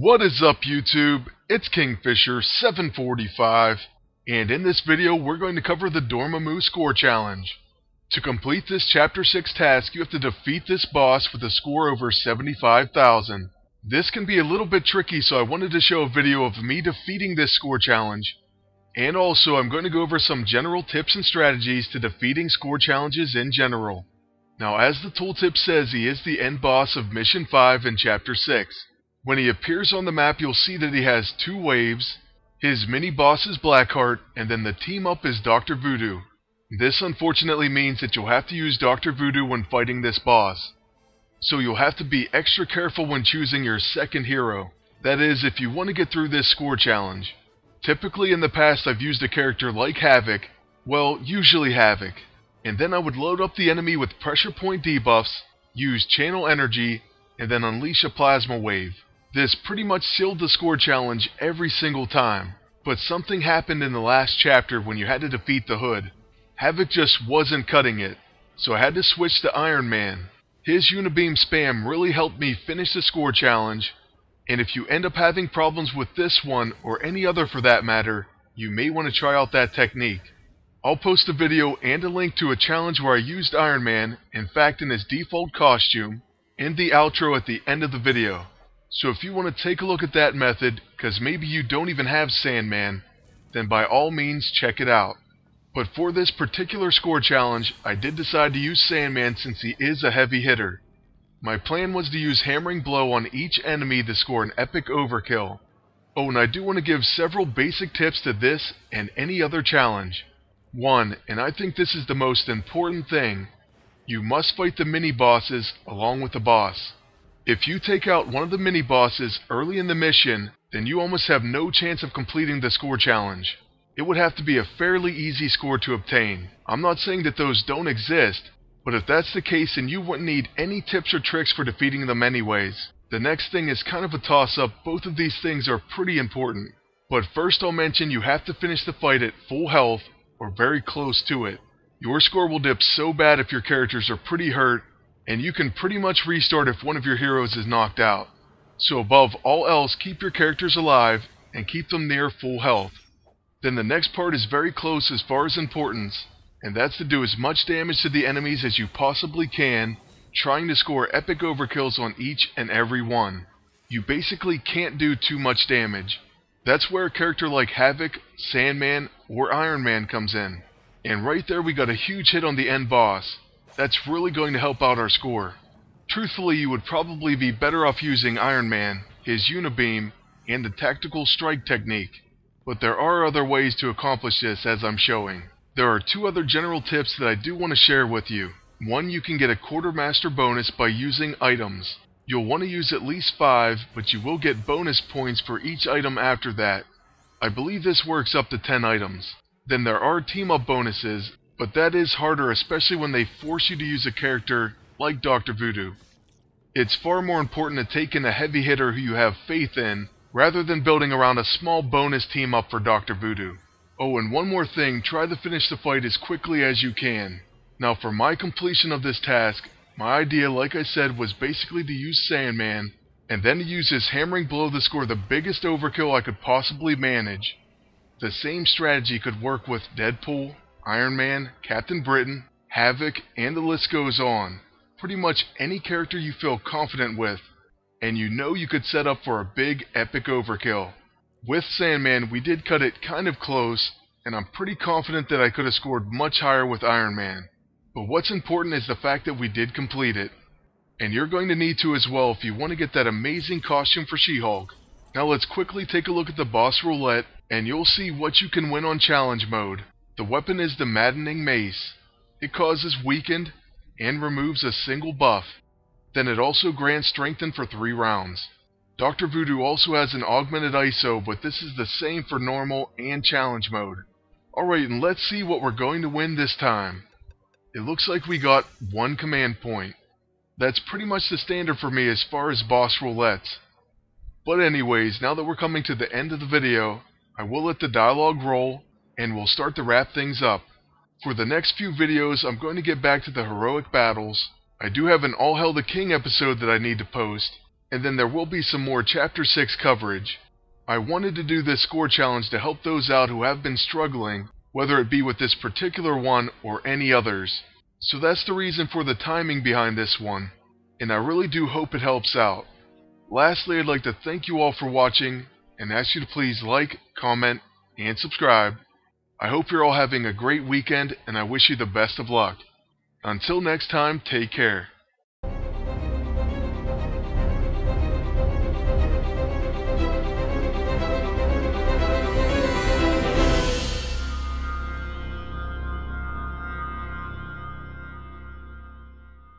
What is up, YouTube? It's Kingfisher745, and in this video we're going to cover the Dormammu score challenge. To complete this Chapter 6 task, you have to defeat this boss with a score over 75,000. This can be a little bit tricky, so I wanted to show a video of me defeating this score challenge. And also, I'm going to go over some general tips and strategies to defeating score challenges in general. Now, as the tooltip says, he is the end boss of Mission 5 in Chapter 6. When he appears on the map, you'll see that he has two waves. His mini-boss is Blackheart, and then the team-up is Dr. Voodoo. This unfortunately means that you'll have to use Dr. Voodoo when fighting this boss. So you'll have to be extra careful when choosing your second hero. That is, if you want to get through this score challenge. Typically in the past I've used a character like Havoc, well, usually Havoc, and then I would load up the enemy with pressure point debuffs, use channel energy, and then unleash a plasma wave. This pretty much sealed the score challenge every single time, but something happened in the last chapter when you had to defeat the Hood. Havoc just wasn't cutting it, so I had to switch to Iron Man. His Unibeam spam really helped me finish the score challenge, and if you end up having problems with this one, or any other for that matter, you may want to try out that technique. I'll post a video and a link to a challenge where I used Iron Man, in fact in his default costume, in the outro at the end of the video. So if you want to take a look at that method, because maybe you don't even have Sandman, then by all means check it out. But for this particular score challenge, I did decide to use Sandman since he is a heavy hitter. My plan was to use Hammering Blow on each enemy to score an epic overkill. Oh, and I do want to give several basic tips to this and any other challenge. 1, and I think this is the most important thing, you must fight the mini-bosses along with the boss. If you take out one of the mini-bosses early in the mission, then you almost have no chance of completing the score challenge. It would have to be a fairly easy score to obtain. I'm not saying that those don't exist, but if that's the case, then you wouldn't need any tips or tricks for defeating them anyways. The next thing is kind of a toss-up. Both of these things are pretty important. But first I'll mention you have to finish the fight at full health, or very close to it. Your score will dip so bad if your characters are pretty hurt, and you can pretty much restart if one of your heroes is knocked out. So above all else, keep your characters alive, and keep them near full health. Then the next part is very close as far as importance, and that's to do as much damage to the enemies as you possibly can, trying to score epic overkills on each and every one. You basically can't do too much damage. That's where a character like Havoc, Sandman, or Iron Man comes in. And right there we got a huge hit on the end boss. That's really going to help out our score. Truthfully, you would probably be better off using Iron Man, his Unibeam, and the tactical strike technique. But there are other ways to accomplish this, as I'm showing. There are two other general tips that I do want to share with you. One, you can get a Quartermaster bonus by using items. You'll want to use at least 5, but you will get bonus points for each item after that. I believe this works up to 10 items. Then there are team-up bonuses, but that is harder, especially when they force you to use a character like Dr. Voodoo. It's far more important to take in a heavy hitter who you have faith in, rather than building around a small bonus team-up for Dr. Voodoo. Oh, and one more thing, try to finish the fight as quickly as you can. Now for my completion of this task, my idea, like I said, was basically to use Sandman, and then to use his Hammering Blow to score the biggest overkill I could possibly manage. The same strategy could work with Deadpool, Iron Man, Captain Britain, Havoc, and the list goes on. Pretty much any character you feel confident with, and you know you could set up for a big epic overkill. With Sandman, we did cut it kind of close, and I'm pretty confident that I could have scored much higher with Iron Man. But what's important is the fact that we did complete it. And you're going to need to as well if you want to get that amazing costume for She-Hulk. Now let's quickly take a look at the boss roulette, and you'll see what you can win on challenge mode. The weapon is the Maddening Mace. It causes weakened, and removes a single buff. Then it also grants strengthened for 3 rounds. Dr. Voodoo also has an augmented ISO, but this is the same for normal and challenge mode. Alright, and let's see what we're going to win this time. It looks like we got 1 command point. That's pretty much the standard for me as far as boss roulettes. But anyways, now that we're coming to the end of the video, I will let the dialogue roll, and we'll start to wrap things up. For the next few videos, I'm going to get back to the heroic battles. I do have an All Hail the King episode that I need to post, and then there will be some more Chapter 6 coverage. I wanted to do this score challenge to help those out who have been struggling, whether it be with this particular one or any others. So that's the reason for the timing behind this one, and I really do hope it helps out. Lastly, I'd like to thank you all for watching, and ask you to please like, comment, and subscribe. I hope you're all having a great weekend, and I wish you the best of luck. Until next time, take care.